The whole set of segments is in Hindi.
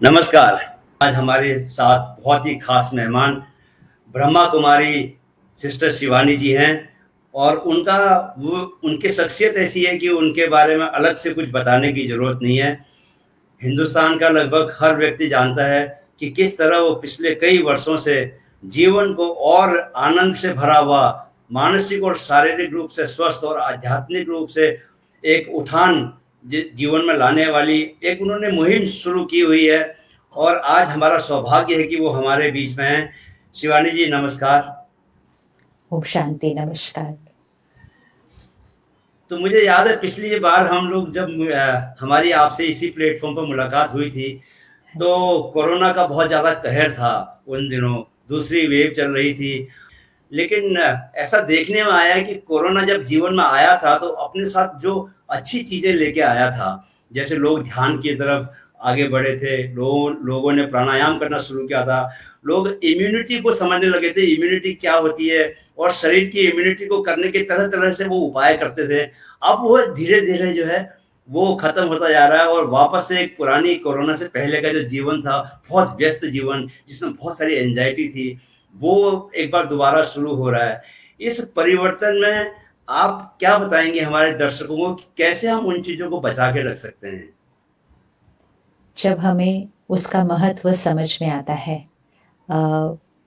नमस्कार। आज हमारे साथ बहुत ही ख़ास मेहमान ब्रह्मा कुमारी सिस्टर शिवानी जी हैं और वो उनकी शख्सियत ऐसी है कि उनके बारे में अलग से कुछ बताने की ज़रूरत नहीं है। हिंदुस्तान का लगभग हर व्यक्ति जानता है कि किस तरह वो पिछले कई वर्षों से जीवन को और आनंद से भरा हुआ, मानसिक और शारीरिक रूप से स्वस्थ और आध्यात्मिक रूप से एक उठान जीवन में लाने वाली एक उन्होंने मुहिम शुरू की हुई है और आज हमारा सौभाग्य है कि वो हमारे बीच में हैं। शिवानी जी नमस्कार। ओम शांति, नमस्कार। तो मुझे याद है पिछली बार हम लोग जब हमारी आपसे इसी प्लेटफ़ॉर्म पर मुलाकात हुई थी, हाँ तो जी। कोरोना का बहुत ज़्यादा कहर था उन दिनों, दूसरी वेव चल रही थी। लेकिन ऐसा देखने में आया है कि कोरोना जब जीवन में आया था, तो अपने साथ जो अच्छी चीज़ें लेके आया था, जैसे लोग ध्यान की तरफ आगे बढ़े थे, लोगों ने प्राणायाम करना शुरू किया था, लोग इम्यूनिटी को समझने लगे थे, इम्यूनिटी क्या होती है और शरीर की इम्यूनिटी को करने के तरह-तरह से वो उपाय करते थे। अब वो धीरे-धीरे जो है, वो खत्म होता जा रहा है और वापस से एक पुरानी कोरोना से पहले का जो जीवन था, बहुत व्यस्त जीवन, जिसमें बहुत सारी एंग्ज़ायटी थी, वो एक बार दोबारा शुरू हो रहा है। इस परिवर्तन में आप क्या बताएँगे हमारे दर्शकों को कि कैसे हम उन चीज़ों को बचा के रख सकते हैं? जब हमें उसका महत्व समझ में आता है, अ,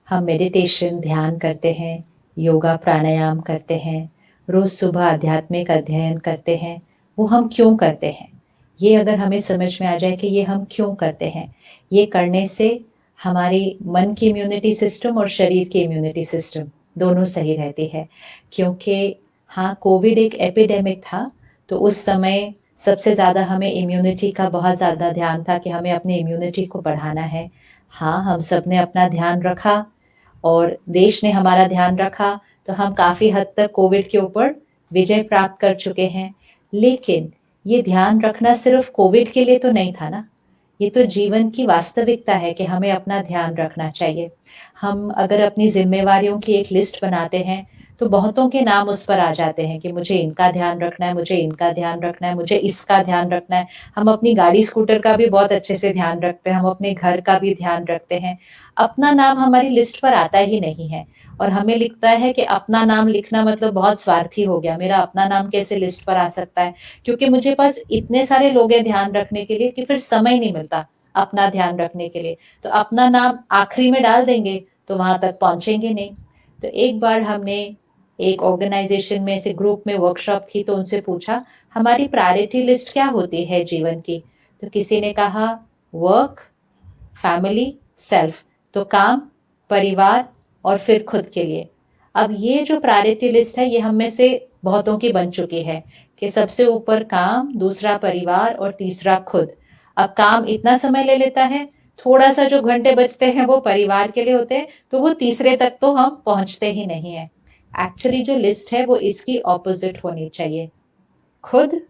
हम मेडिटेशन, ध्यान करते हैं, योगा, प्राणायाम करते हैं, रोज़ सुबह आध्यात्मिक अध्ययन करते हैं, वो हम क्यों करते हैं? ये अगर हमें समझ में आ जाए कि ये हम क्यों करते हैं, ये करने से हमारी मन की इम्यूनिटी सिस्टम और शरीर की इम्यूनिटी सिस्टम दोनों सही रहती है। क्योंकि हाँ, कोविड एक एपिडेमिक था, तो उस समय सबसे ज़्यादा हमें इम्यूनिटी का बहुत ज़्यादा ध्यान था कि हमें अपनी इम्यूनिटी को बढ़ाना है। हाँ, हम सब ने अपना ध्यान रखा और देश ने हमारा ध्यान रखा, तो हम काफ़ी हद तक कोविड के ऊपर विजय प्राप्त कर चुके हैं। लेकिन ये ध्यान रखना सिर्फ़ कोविड के लिए तो नहीं था ना, ये तो जीवन की वास्तविकता है कि हमें अपना ध्यान रखना चाहिए। हम अगर अपनी ज़िम्मेवारियों की एक लिस्ट बनाते हैं, तो बहुतों के नाम उस पर आ जाते हैं कि मुझे इनका ध्यान रखना है, मुझे इनका ध्यान रखना है, मुझे इसका ध्यान रखना है। हम अपनी गाड़ी, स्कूटर का भी बहुत अच्छे से ध्यान रखते हैं, हम अपने घर का भी ध्यान रखते हैं। अपना नाम हमारी लिस्ट पर आता ही नहीं है और हमें लिखता है कि अपना नाम लिखना मतलब बहुत स्वार्थी हो गया, मेरा अपना नाम कैसे लिस्ट पर आ सकता है? क्योंकि मुझे पास इतने सारे लोग हैं ध्यान रखने के लिए कि फिर समय नहीं मिलता अपना ध्यान रखने के लिए। तो अपना नाम आखिरी में डाल देंगे, तो वहाँ तक पहुँचेंगे नहीं। तो एक बार हमने एक ऑर्गेनाइज़ेशन में ऐसे ग्रुप में वर्कशॉप थी, तो उनसे पूछा, हमारी प्रायोरिटी लिस्ट क्या होती है जीवन की? तो किसी ने कहा वर्क, फैमिली, सेल्फ। तो काम, परिवार और फिर खुद के लिए। अब ये जो प्रायोरिटी लिस्ट है, ये हम में से बहुतों की बन चुकी है कि सबसे ऊपर काम, दूसरा परिवार और तीसरा खुद। अब काम इतना समय ले लेता है, थोड़ा-सा जो घंटे बचते हैं वो परिवार के लिए होते हैं, तो वो तीसरे तक तो हम पहुँचते ही नहीं हैं। एक्चुअली जो लिस्ट है वो इसकी ऑपोज़िट होनी चाहिए। खुद,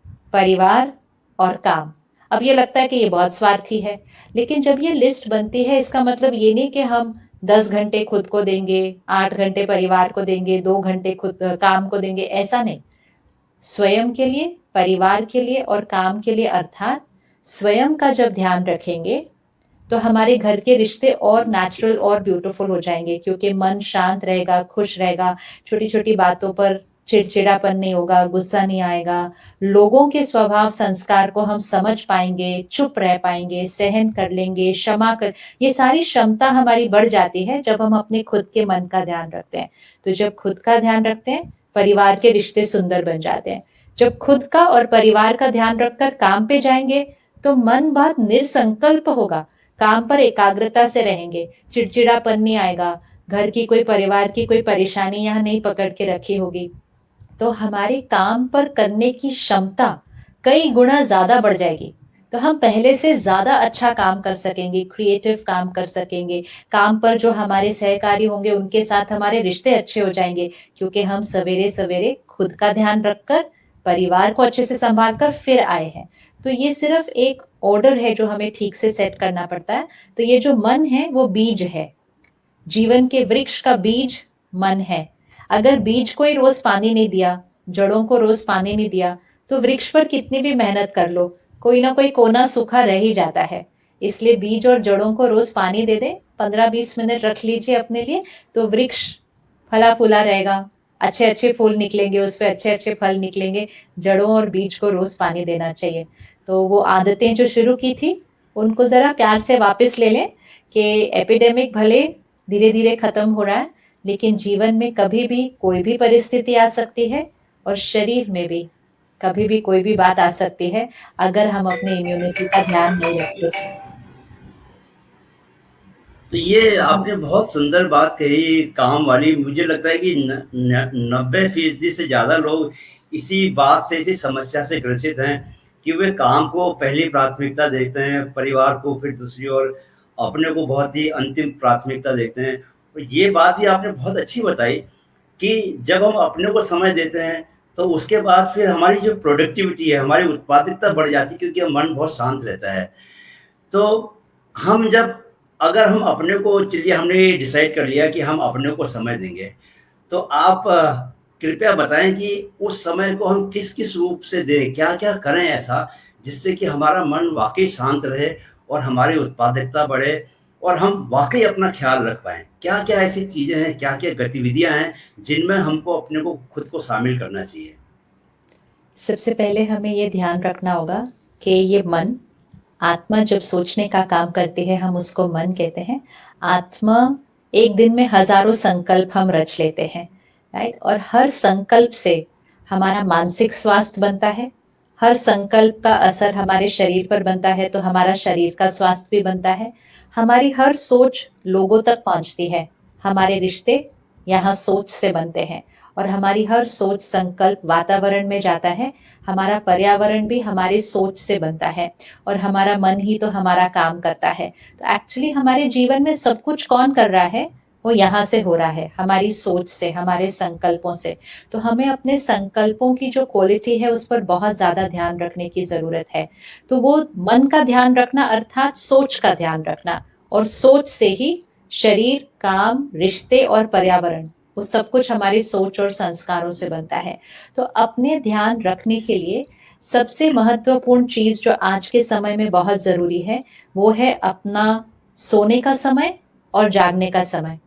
परिवार और काम। अब ये लगता है कि ये बहुत स्वार्थी है, लेकिन जब ये लिस्ट बनती है इसका मतलब ये नहीं कि हम 10 घंटे खुद को देंगे, 8 घंटे परिवार को देंगे, 2 घंटे काम को देंगे, ऐसा नहीं। स्वयं के लिए, परिवार के लिए और काम के लिए अर्थात स्वयं का जब ध्यान रखेंगे, तो हमारे घर के रिश्ते और नेचुरल और ब्यूटीफुल हो जाएँगे क्योंकि मन शांत रहेगा, खुश रहेगा, छोटी-छोटी बातों पर चिड़चिड़ापन नहीं होगा, गुस्सा नहीं आएगा, लोगों के स्वभाव संस्कार को हम समझ पाएँगे, चुप रह पाएँगे, सहन कर लेंगे, क्षमा कर ये सारी क्षमता हमारी बढ़ जाती है जब हम अपने खुद के मन का ध्यान रखते हैं। तो जब खुद का ध्यान रखते हैं, परिवार के रिश्ते सुंदर बन जाते हैं। जब खुद का और परिवार का ध्यान रखकर काम पे जाएँगे, तो मन बहुत निरसंकल्प होगा। काम पर एकाग्रता से रहेंगे, चिड़चिड़ापन नहीं आएगा, घर की कोई परिवार की कोई परेशानी यहाँ नहीं पकड़ के रखी होगी। तो हमारे काम पर करने की क्षमता कई गुना ज़्यादा बढ़ जाएगी। तो हम पहले से ज़्यादा अच्छा काम कर सकेंगे, क्रिएटिव काम कर सकेंगे, काम पर जो हमारे सहकारी होंगे उनके साथ हमारे रिश्ते अच्छे हो जाएँगे क्योंकि हम सवेरे-सवेरे खुद का ध्यान रखकर, परिवार को अच्छे से सँभाल कर फिर आए हैं। तो ये सिर्फ़ एक ऑर्डर है जो हमें ठीक से सेट करना पड़ता है। तो ये जो मन है वो बीज है। जीवन के वृक्ष का बीज मन है। अगर बीज को ही रोज़ पानी नहीं दिया, जड़ों को रोज़ पानी नहीं दिया, तो वृक्ष पर कितनी भी मेहनत कर लो, कोई ना कोई कोना सूखा रह ही जाता है। इसलिए बीज और जड़ों को रोज पानी दे दें, 15-20 मिनट रख लीजिए अपने लिए, तो वृक्ष फला फूला रहेगा, अच्छे अच्छे फूल निकलेंगे, उस पे अच्छे अच्छे फल निकलेंगे। जड़ों और बीज को रोज पानी देना चाहिए। तो वो आदतें जो शुरू की थी उनको जरा प्यार से वापस ले लें कि एपिडेमिक भले धीरे धीरे खत्म हो रहा है, लेकिन जीवन में कभी भी कोई भी परिस्थिति आ सकती है और शरीर में भी कभी भी कोई भी बात आ सकती है अगर हम अपने इम्यूनिटी का ध्यान नहीं रखते। तो ये तो हम आपने बहुत सुंदर बात कही काम वाली। मुझे लगता है कि 90% से ज़्यादा लोग इसी बात से, इसी समस्या से ग्रसित हैं कि वे काम को पहली प्राथमिकता देखते हैं, परिवार को फिर दूसरी ओर, अपने को बहुत ही अंतिम प्राथमिकता देखते हैं। और ये बात भी आपने बहुत अच्छी बताई कि जब हम अपने को समय देते हैं, तो उसके बाद फिर हमारी जो प्रोडक्टिविटी है, हमारी उत्पादकता बढ़ जाती है क्योंकि मन बहुत शांत रहता है। तो हम जब अगर हम अपने को, चलिए हमने डिसाइड कर लिया कि हम अपने को समय देंगे, तो आप कृपया बताएँ कि उस समय को हम किस-किस रूप से दें? क्या-क्या करें ऐसा जिससे कि हमारा मन वाक़ई शांत रहे और हमारी उत्पादकता बढ़े और हम वाक़ई अपना ख़्याल रख पाएँ? क्या-क्या ऐसी चीज़ें हैं, क्या-क्या गतिविधियाँ हैं जिनमें हमको अपने को खुद को शामिल करना चाहिए? सबसे पहले हमें ये ध्यान रखना होगा कि ये मन, आत्मा जब सोचने का काम करती है हम उसको मन कहते हैं। आत्मा एक दिन में हजारों संकल्प हम रच लेते हैं, राइट? और हर संकल्प से हमारा मानसिक स्वास्थ्य बनता है। हर संकल्प का असर हमारे शरीर पर बनता है तो हमारा शरीर का स्वास्थ्य भी बनता है। हमारी हर सोच लोगों तक पहुंचती है। हमारे रिश्ते यहाँ सोच से बनते हैं और हमारी हर सोच संकल्प वातावरण में जाता है। हमारा पर्यावरण भी हमारी सोच से बनता है और हमारा मन ही तो हमारा काम करता है। तो एक्चुअली हमारे जीवन में सब कुछ कौन कर रहा है? वो यहाँ से हो रहा है, हमारी सोच से, हमारे संकल्पों से। तो हमें अपने संकल्पों की जो क्वालिटी है उस पर बहुत ज़्यादा ध्यान रखने की ज़रूरत है। तो वो मन का ध्यान रखना अर्थात सोच का ध्यान रखना, और सोच से ही शरीर, काम, रिश्ते और पर्यावरण, वो सब कुछ हमारी सोच और संस्कारों से बनता है। तो अपने ध्यान रखने के लिए सबसे महत्वपूर्ण चीज़ जो आज के समय में बहुत ज़रूरी है, वो है अपना सोने का समय और जागने का समय।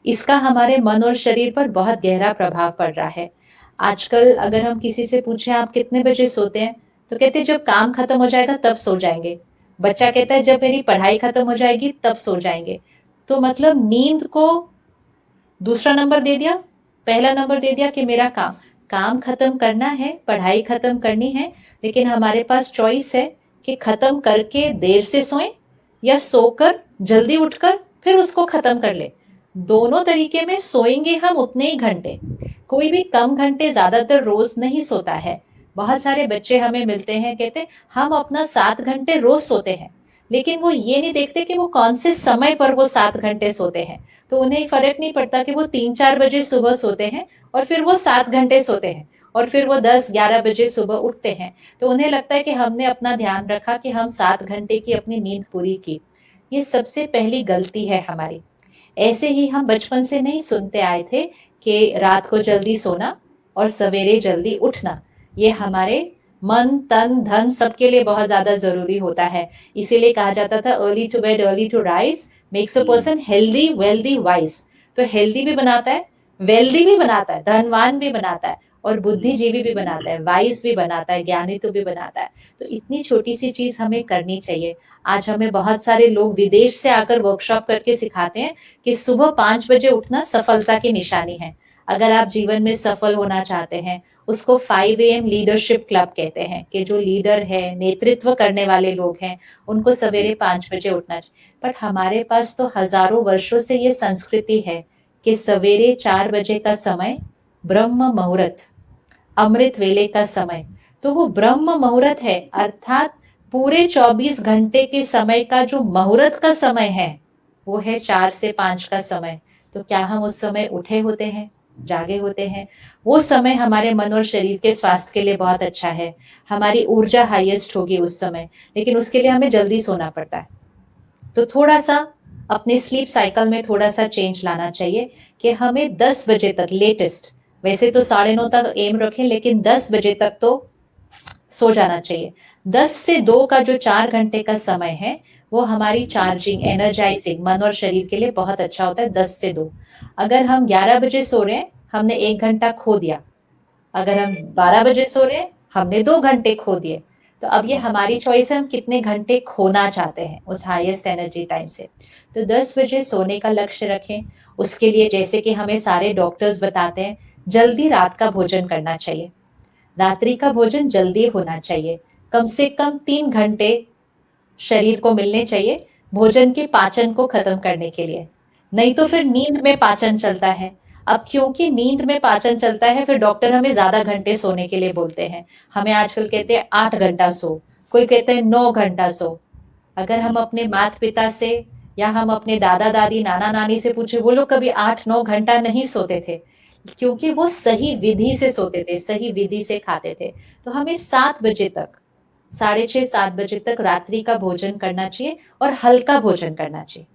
इसका हमारे मन और शरीर पर बहुत गहरा प्रभाव पड़ रहा है। आजकल अगर हम किसी से पूछें आप कितने बजे सोते हैं, तो कहते हैं जब काम खत्म हो जाएगा तब सो जाएंगे। बच्चा कहता है जब मेरी पढ़ाई खत्म हो जाएगी तब सो जाएंगे। तो मतलब नींद को दूसरा नंबर दे दिया, पहला नंबर दे दिया कि मेरा काम काम खत्म करना है, पढ़ाई खत्म करनी है, लेकिन हमारे पास चॉइस है कि खत्म करके देर से सोएं या सोकर जल्दी उठकर फिर उसको खत्म कर ले। दोनों तरीके में सोएंगे हम उतने ही घंटे, कोई भी कम घंटे ज्यादातर रोज नहीं सोता है। बहुत सारे बच्चे हमें मिलते हैं, कहते हैं हम अपना 7 घंटे रोज सोते हैं, लेकिन वो ये नहीं देखते कि वो कौन से समय पर वो 7 घंटे सोते हैं। तो उन्हें फर्क नहीं पड़ता कि वो 3-4 बजे सुबह सोते हैं और फिर वो 7 घंटे सोते हैं और फिर वो 10-11 बजे सुबह उठते हैं। तो उन्हें लगता है कि हमने अपना ध्यान रखा कि हम 7 घंटे की अपनी नींद पूरी की। ये सबसे पहली गलती है हमारी। ऐसे ही हम बचपन से नहीं सुनते आए थे कि रात को जल्दी सोना और सवेरे जल्दी उठना, ये हमारे मन, तन, धन सबके लिए बहुत ज्यादा जरूरी होता है। इसीलिए कहा जाता था early to bed early to rise makes a हुँ। Person healthy wealthy wise. तो हेल्दी भी बनाता है, वेल्दी भी बनाता है, धनवान भी बनाता है और बुद्धिजीवी भी बनाता है, वाइज भी बनाता है, ज्ञानी तो भी बनाता है। तो इतनी छोटी सी चीज हमें करनी चाहिए। आज हमें बहुत सारे लोग विदेश से आकर वर्कशॉप करके सिखाते हैं कि सुबह 5 बजे उठना सफलता की निशानी है। अगर आप जीवन में सफल होना चाहते हैं, उसको 5 AM लीडरशिप क्लब कहते हैं कि जो लीडर है, नेतृत्व करने वाले लोग हैं, उनको सवेरे 5 बजे उठना चाहिए। बट हमारे पास तो हजारों वर्षों से ये संस्कृति है कि सवेरे 4 बजे का समय ब्रह्म मुहूर्त, अमृत वेले का समय, तो वो ब्रह्म मुहूर्त है, अर्थात पूरे 24 घंटे के समय का जो मुहूर्त का समय है वो है 4 से 5 का समय। तो क्या हम उस समय उठे होते हैं, जागे होते हैं? वो समय हमारे मन और शरीर के स्वास्थ्य के लिए बहुत अच्छा है। हमारी ऊर्जा हाईएस्ट होगी उस समय, लेकिन उसके लिए हमें जल्दी सोना पड़ता है। तो थोड़ा सा अपने स्लीप साइकिल में थोड़ा सा चेंज लाना चाहिए कि हमें 10 बजे तक लेटेस्ट, वैसे तो 9:30 तक एम रखें, लेकिन 10 बजे तक तो सो जाना चाहिए। 10 से 2 का जो 4 घंटे का समय है, वो हमारी चार्जिंग, एनर्जाइजिंग मन और शरीर के लिए बहुत अच्छा होता है 10 से 2। अगर हम 11 बजे सो रहे हैं, हमने 1 घंटा खो दिया। अगर हम 12 बजे सो रहे हैं, हमने 2 घंटे खो दिए। तो अब ये हमारी चॉइस है हम कितने घंटे खोना चाहते हैं उस हाईएस्ट एनर्जी टाइम से। तो 10 बजे सोने का लक्ष्य रखें। उसके लिए जैसे कि हमें सारे डॉक्टर्स बताते हैं, जल्दी रात का भोजन करना चाहिए। रात्रि का भोजन जल्दी होना चाहिए। कम से कम 3 घंटे शरीर को मिलने चाहिए भोजन के पाचन को खत्म करने के लिए। नहीं तो फिर नींद में पाचन चलता है। अब क्योंकि नींद में पाचन चलता है, फिर डॉक्टर हमें ज़्यादा घंटे सोने के लिए बोलते हैं। हमें आजकल कहते हैं 8 घंटा सो, कोई कहते हैं 9 घंटा सो। अगर हम अपने माता-पिता से या हम अपने दादा-दादी, नाना-नानी से पूछे, वो लोग कभी 8-9 घंटा नहीं सोते थे, क्योंकि वो सही विधि से सोते थे, सही विधि से खाते थे। तो हमें 7 बजे तक, साढ़े 6-7 बजे तक रात्रि का भोजन करना चाहिए और हल्का भोजन करना चाहिए।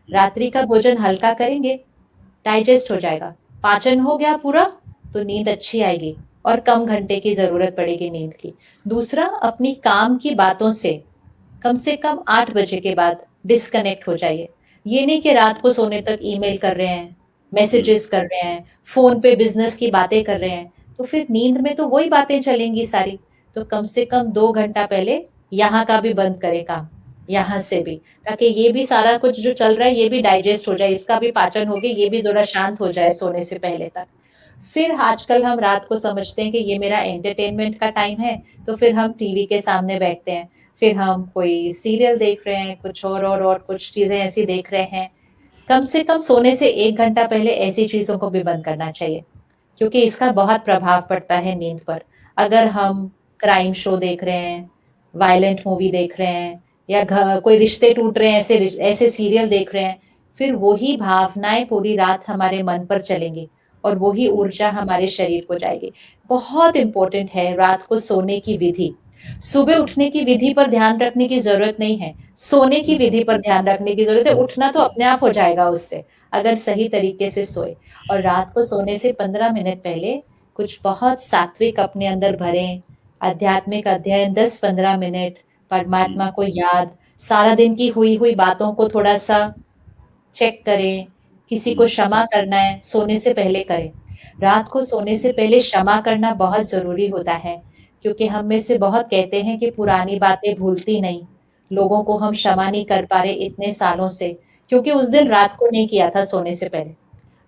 रात्रि का भोजन हल्का करेंगे, डाइजेस्ट हो जाएगा, पाचन हो गया पूरा, तो नींद अच्छी आएगी और कम घंटे की ज़रूरत पड़ेगी नींद की। दूसरा, अपनी काम की बातों से कम 8 बजे के बाद डिस्कनेक्ट हो जाइए। ये नहीं कि रात को सोने तक ईमेल कर रहे हैं, मैसेजेस कर रहे हैं, फ़ोन पे बिज़नेस की बातें कर रहे हैं, तो फिर नींद में तो वही बातें चलेंगी सारी। तो कम से कम 2 घंटा पहले यहाँ का भी बंद करें काम, यहाँ से भी, ताकि ये भी सारा कुछ जो चल रहा है, ये भी डाइजेस्ट हो जाए, इसका भी पाचन हो गया, ये भी ज़रा शांत हो जाए सोने से पहले तक। फिर आजकल हम रात को समझते हैं कि ये मेरा एंटरटेनमेंट का टाइम है, तो फिर हम टीवी के सामने बैठते हैं। फिर हम कोई सीरियल देख रहे हैं, कुछ और कुछ चीज़ें ऐसी देख रहे हैं। कम से कम सोने से 1 घंटा पहले ऐसी चीज़ों को भी बंद करना चाहिए, क्योंकि इसका बहुत प्रभाव पड़ता है नींद पर। अगर हम क्राइम शो देख रहे हैं, वायलेंट मूवी देख रहे हैं या कोई रिश्ते टूट रहे हैं, ऐसे सीरियल देख रहे हैं, फिर वही भावनाएँ पूरी रात हमारे मन पर चलेंगी और वही ऊर्जा हमारे शरीर को जाएगी। बहुत इम्पोर्टेंट है रात को सोने की विधि। सुबह उठने की विधि पर ध्यान रखने की ज़रूरत नहीं है, सोने की विधि पर ध्यान रखने की ज़रूरत है, उठना तो अपने आप हो जाएगा उससे, अगर सही तरीके से सोए। और रात को सोने से 15 मिनट पहले कुछ बहुत सात्विक अपने अंदर भरें, आध्यात्मिक अध्ययन 10-15 मिनट, परमात्मा को याद, सारा दिन की हुई बातों को थोड़ा-सा चेक करें, किसी को क्षमा करना है, सोने से पहले करें। रात को सोने से पहले क्षमा करना बहुत ज़रूरी होता है, क्योंकि हम में से बहुत कहते हैं कि पुरानी बातें भूलती नहीं, लोगों को हम क्षमा नहीं कर पा रहे इतने सालों से, क्योंकि उस दिन रात को नहीं किया था सोने से पहले।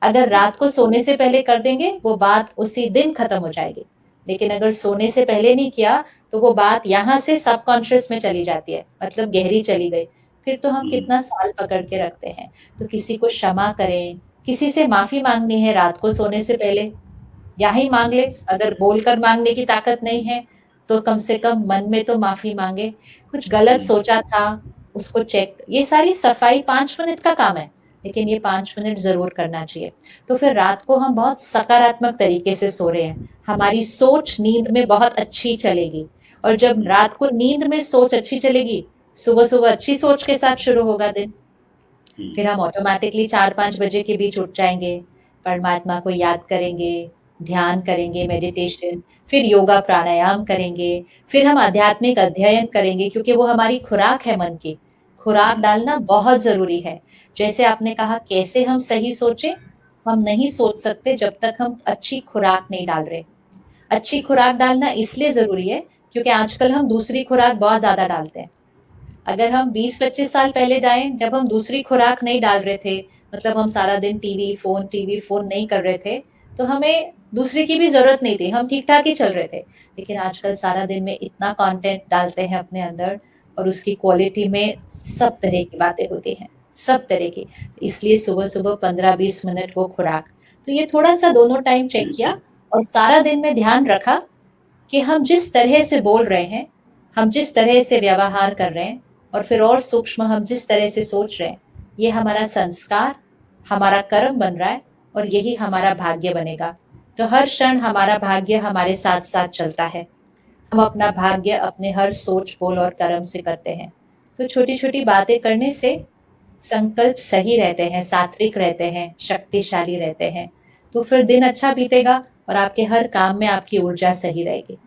अगर रात को सोने से पहले कर देंगे, वो बात उसी दिन खत्म हो जाएगी। लेकिन अगर सोने से पहले नहीं किया, तो वो बात यहाँ से सबकॉन्शियस में चली जाती है, मतलब गहरी चली गई। फिर तो हम कितना साल पकड़ के रखते हैं। तो किसी को क्षमा करें, किसी से माफ़ी माँगनी है रात को सोने से पहले, यहाँ ही माँग ले, अगर बोलकर माँगने की ताकत नहीं है, तो कम से कम मन में तो माफ़ी माँगे। कुछ गलत सोचा था, उसको चेक, ये सारी सफाई 5 मिनट का काम है, लेकिन ये 5 मिनट ज़रूर करना चाहिए। तो फिर रात को हम बहुत सकारात्मक तरीके से सो रहे हैं, हमारी सोच नींद में बहुत अच्छी चलेगी और जब रात को नींद में सोच अच्छी चलेगी, सुबह-सुबह अच्छी सोच के साथ शुरू होगा दिन। फिर हम ऑटोमैटिकली 4-5 बजे के बीच उठ जाएँगे, परमात्मा को याद करेंगे, ध्यान करेंगे, मेडिटेशन, फिर योगा प्राणायाम करेंगे, फिर हम आध्यात्मिक अध्ययन करेंगे क्योंकि वो हमारी खुराक है मन की। खुराक डालना बहुत ज़रूरी है। जैसे आपने कहा कैसे हम सही सोचें? हम नहीं सोच सकते जब तक हम अच्छी खुराक नहीं डाल रहे। अच्छी खुराक डालना इसलिए ज़रूरी है क्योंकि आजकल हम दूसरी खुराक बहुत ज़्यादा डालते हैं। अगर हम 20-25 साल पहले जाएँ, जब हम दूसरी खुराक नहीं डाल रहे थे, मतलब हम सारा दिन टीवी, फ़ोन नहीं कर रहे थे, तो हमें दूसरे की भी ज़रूरत नहीं थी, हम ठीक-ठाक ही चल रहे थे। लेकिन आजकल सारा दिन में इतना कंटेंट डालते हैं अपने अंदर और उसकी क्वालिटी में सब तरह की बातें होती हैं, सब तरह की। इसलिए सुबह-सुबह 15-20 मिनट वो खुराक। तो ये थोड़ा-सा दोनों टाइम चेक किया और सारा दिन में ध्यान रखा कि हम जिस तरह से बोल रहे हैं, हम जिस तरह से व्यवहार कर रहे हैं और फिर और सूक्ष्म हम जिस तरह से सोच रहे हैं, ये हमारा संस्कार, हमारा कर्म बन रहा है और यही हमारा भाग्य बनेगा। तो हर क्षण हमारा भाग्य हमारे साथ-साथ चलता है। हम अपना भाग्य अपने हर सोच, बोल और कर्म से करते हैं। तो छोटी-छोटी बातें करने से संकल्प सही रहते हैं, सात्विक रहते हैं, शक्तिशाली रहते हैं। तो फिर दिन अच्छा बीतेगा और आपके हर काम में आपकी ऊर्जा सही रहेगी।